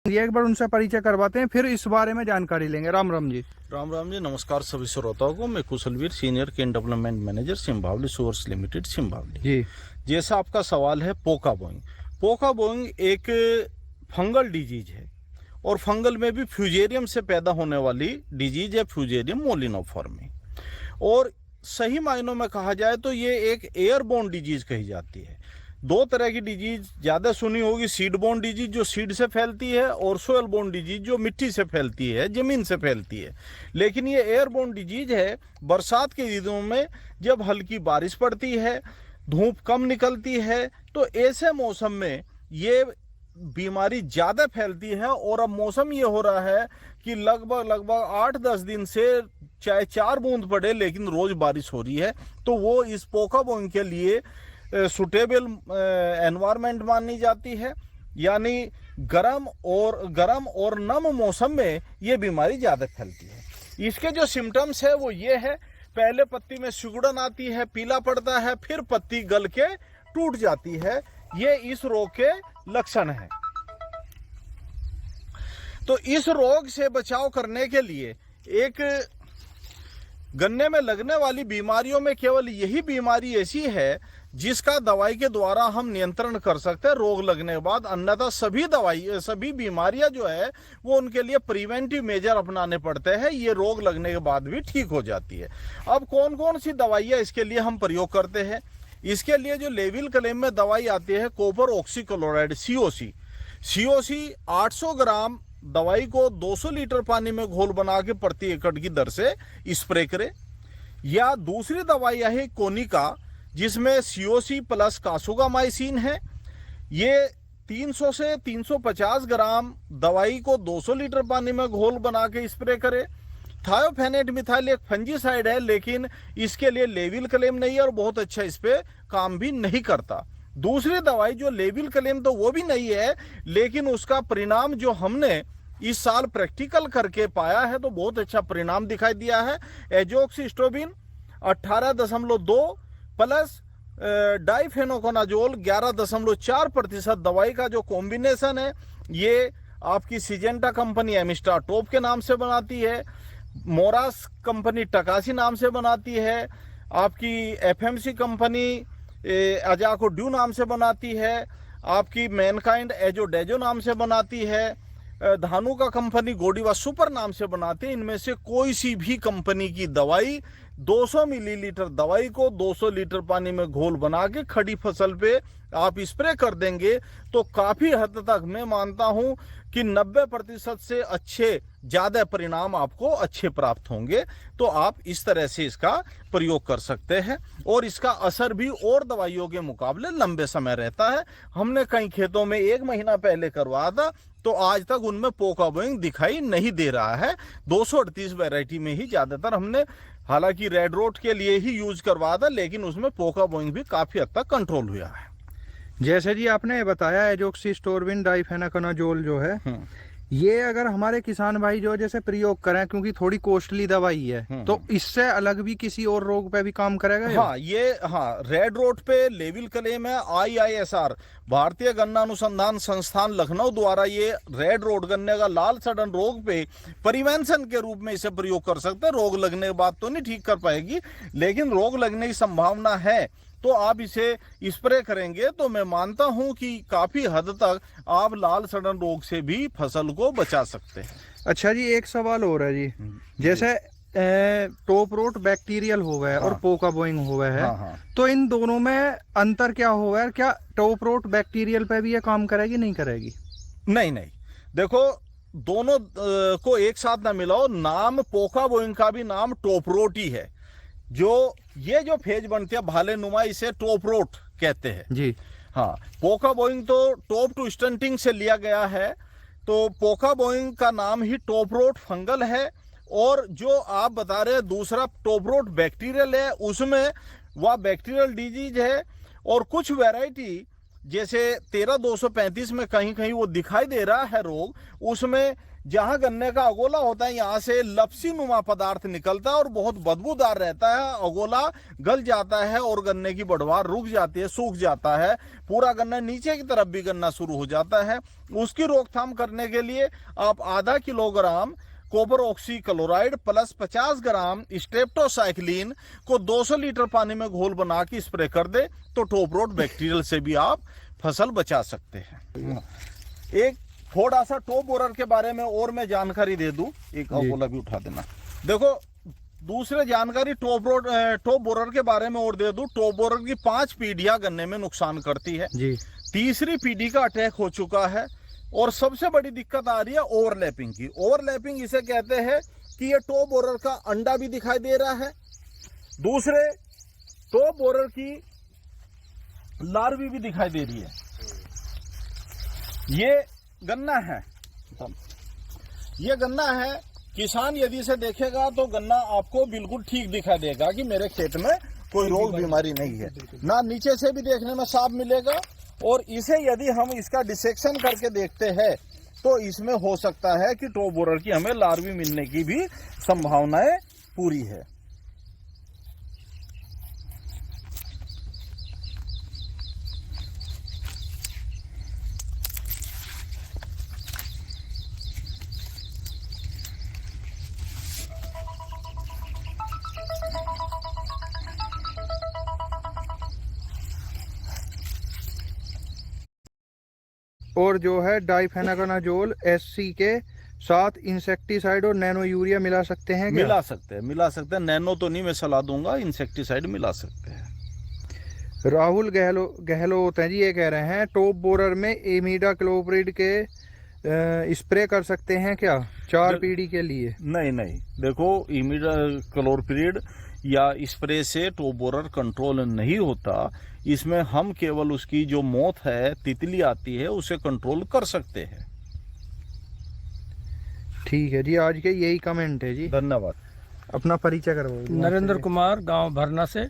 ये एक बार उनसे परिचय करवाते हैं, फिर इस बारे में जानकारी लेंगे। राम राम जी। राम राम जी, नमस्कार सभी श्रोताओं को। मैं Kushalveer, senior cane development manager, Simbhaoli Sugars Limited, Simbhaoli ji. जैसा आपका सवाल है, पोका बोइंग। पोका बोइंग एक फंगल डिजीज है और फंगल में भी फ्यूजेरियम से पैदा होने वाली डिजीज है, फ्यूजेरियम मोलिनोफॉर्मी। और सही मायनों में कहा जाए तो ये एक एयरबोर्न डिजीज कही जाती है। दो तरह की डिजीज ज़्यादा सुनी होगी, सीडबोर्न डिजीज जो सीड से फैलती है, और सोयलबोर्न डिजीज जो मिट्टी से फैलती है, ज़मीन से फैलती है। लेकिन ये एयरबोर्न डिजीज है। बरसात के दिनों में जब हल्की बारिश पड़ती है, धूप कम निकलती है, तो ऐसे मौसम में ये बीमारी ज़्यादा फैलती है। और अब मौसम ये हो रहा है कि लगभग 8-10 दिन से चाहे 4 बूंद पड़े लेकिन रोज़ बारिश हो रही है। तो वो इस पोका बोइंग के लिए सुटेबल एनवायरनमेंट मानी जाती है। यानी गरम और नम मौसम में ये बीमारी ज़्यादा फैलती है। इसके जो सिम्टम्स है वो ये है, पहले पत्ती में सिकुड़न आती है, पीला पड़ता है, फिर पत्ती गल के टूट जाती है। ये इस रोग के लक्षण हैं। तो इस रोग से बचाव करने के लिए एक गन्ने में लगने वाली बीमारियों में केवल यही बीमारी ऐसी है जिसका दवाई के द्वारा हम नियंत्रण कर सकते हैं रोग लगने के बाद। अन्यथा सभी बीमारियां जो है वो उनके लिए प्रिवेंटिव मेजर अपनाने पड़ते हैं। ये रोग लगने के बाद भी ठीक हो जाती है। अब कौन कौन सी दवाइयां इसके लिए हम प्रयोग करते हैं? इसके लिए जो लेविल क्लेम में दवाई आती है, कॉपर ऑक्सीक्लोराइड, COC 800 ग्राम दवाई को 200 लीटर पानी में घोल बना के प्रति एकड़ की दर से स्प्रे करें। या दूसरी दवाई है कोनिका, जिसमें COC प्लस कासुगामाइसिन है। ये 300 से 350 ग्राम दवाई को 200 लीटर पानी में घोल बना के स्प्रे करें। थायोफेनेट मिथाइल एक फंजीसाइड है, लेकिन इसके लिए लेविल क्लेम नहीं है और बहुत अच्छा इस पे काम भी नहीं करता। दूसरी दवाई जो लेविल क्लेम तो वो भी नहीं है, लेकिन उसका परिणाम जो हमने इस साल प्रैक्टिकल करके पाया है तो बहुत अच्छा परिणाम दिखाई दिया है। एजोक्सिस्ट्रोबिन 18.2 प्लस डाइफेनोकोनाजोल 11.4% दवाई का जो कॉम्बिनेशन है, ये आपकी सिजेंटा कंपनी एमिस्टाटोप के नाम से बनाती है, मोरास कंपनी टकासी नाम से बनाती है, आपकी FMC कंपनी अजाको ड्यू नाम से बनाती है, आपकी मैनकाइंड एजोडेजो नाम से बनाती है, धानु का कंपनी गोडीवा सुपर नाम से बनाते हैं। इनमें से कोई सी भी कंपनी की दवाई 200 मिलीलीटर दवाई को 200 लीटर पानी में घोल बना के खड़ी फसल पे आप स्प्रे कर देंगे तो काफी हद तक मैं मानता हूं कि 90% से ज्यादा परिणाम आपको अच्छे प्राप्त होंगे। तो आप इस तरह से इसका प्रयोग कर सकते हैं और इसका असर भी और दवाइयों के मुकाबले लंबे समय रहता है। हमने कई खेतों में 1 महीना पहले करवाया था तो आज तक उनमें पोका बोइंग दिखाई नहीं दे रहा है। 238 वैरायटी में ही ज्यादातर हमने, हालांकि रेड रोट के लिए ही यूज करवाया था, लेकिन उसमें पोका बोइंग भी काफी हद तक कंट्रोल हुआ है। जैसे जी आपने बताया एजोक्सिस्ट्रोबिन डाइफेनाकोनाजोल जो है, ये अगर हमारे किसान भाई जो जैसे प्रयोग करें, क्योंकि थोड़ी कॉस्टली दवाई है, तो इससे अलग भी किसी और रोग पे भी काम करेगा? हाँ, रेड रोड पे लेविल क्लेम है। IISR भारतीय गन्ना अनुसंधान संस्थान लखनऊ द्वारा ये रेड रोड गन्ने का लाल सड़न रोग पे प्रिवेंशन के रूप में इसे प्रयोग कर सकते हैं। रोग लगने के बाद तो नहीं ठीक कर पाएगी, लेकिन रोग लगने की संभावना है तो आप इसे स्प्रे करेंगे तो मैं मानता हूं कि काफी हद तक आप लाल सड़न रोग से भी फसल को बचा सकते हैं। अच्छा जी, एक सवाल और है जी। जैसे टॉप रोट बैक्टीरियल हो गया और पोका बोइंग हो गया है, तो इन दोनों में अंतर क्या होगा? क्या टॉप रोट बैक्टीरियल पे भी ये काम करेगी, नहीं करेगी? नहीं, देखो दोनों को एक साथ ना मिलाओ। नाम पोका बोइंग का भी नाम टॉप रोट ही है। ये जो फेज बनती है भाले नुमा, इसे टॉप रोट कहते हैं जी। हाँ, पोका बोइंग तो टॉप टू स्टंटिंग से लिया गया है, तो पोका बोइंग का नाम ही टॉप रोट फंगल है। और जो आप बता रहे हैं दूसरा टॉप रोट बैक्टीरियल है, उसमें वह बैक्टीरियल डिजीज है। और कुछ वैरायटी जैसे 13-235 में कहीं कहीं वो दिखाई दे रहा है रोग, उसमें जहां गन्ने का अगोला होता है यहाँ से लपसी नुमा पदार्थ निकलता है और बहुत बदबूदार रहता है। अगोला गल जाता है और गन्ने की बढ़वार रुक जाती है, सूख जाता है, पूरा गन्ना नीचे की तरफ भी गन्ना शुरू हो जाता है। उसकी रोकथाम करने के लिए आप आधा kilogram copper oxy chloride plus 50 ग्राम स्ट्रेप्टोसाइक्लिन को 200 लीटर पानी में घोल बना के स्प्रे कर दे तो टॉप रोट बैक्टीरियल से भी आप फसल बचा सकते हैं। एक थोड़ा सा टॉप बोरर के बारे में और मैं जानकारी दे दूं, एक अगोला भी उठा देना। देखो दूसरे जानकारी टॉप बोरर के बारे में और दे दूं। टॉप बोरर की 5 पीढ़ियां गन्ने में नुकसान करती है जी। तीसरी पीढ़ी का अटैक हो चुका है और सबसे बड़ी दिक्कत आ रही है ओवरलैपिंग की। ओवरलैपिंग इसे कहते हैं कि ये टॉप बोरर का अंडा भी दिखाई दे रहा है, दूसरे टॉप बोरर की लार्वी भी दिखाई दे रही है। ये गन्ना है, ये गन्ना है। किसान यदि इसे देखेगा तो गन्ना आपको बिल्कुल ठीक दिखाई देगा कि मेरे खेत में कोई रोग बीमारी नहीं है, ना नीचे से भी देखने में साफ मिलेगा। और इसे यदि हम इसका डिसेक्शन करके देखते हैं तो इसमें हो सकता है कि टॉप बोरर की हमें लार्वी मिलने की भी संभावनाएं पूरी है। और जो है डाइफेनाकनाजोल SC के साथ इंसेक्टिसाइड और नैनो यूरिया मिला सकते हैं क्या? मिला सकते हैं। नैनो तो नहीं मैं सलाह दूंगा, इंसेक्टिसाइड मिला सकते हैं। राहुल गहलोत हैं जी, ये कह रहे हैं टॉप बोरर में इमिडाक्लोप्रिड के स्प्रे कर सकते हैं क्या 4 पीढ़ी के लिए? नहीं, देखो इमिडाक्लोप्रिड या स्प्रे से टॉप बोरर कंट्रोल नहीं होता। इसमें हम केवल उसकी जो मौत है, तितली आती है, उसे कंट्रोल कर सकते हैं। ठीक है जी, आज के यही कमेंट है जी। धन्यवाद। अपना परिचय करवाइए। नरेंद्र कुमार, गांव भरना से।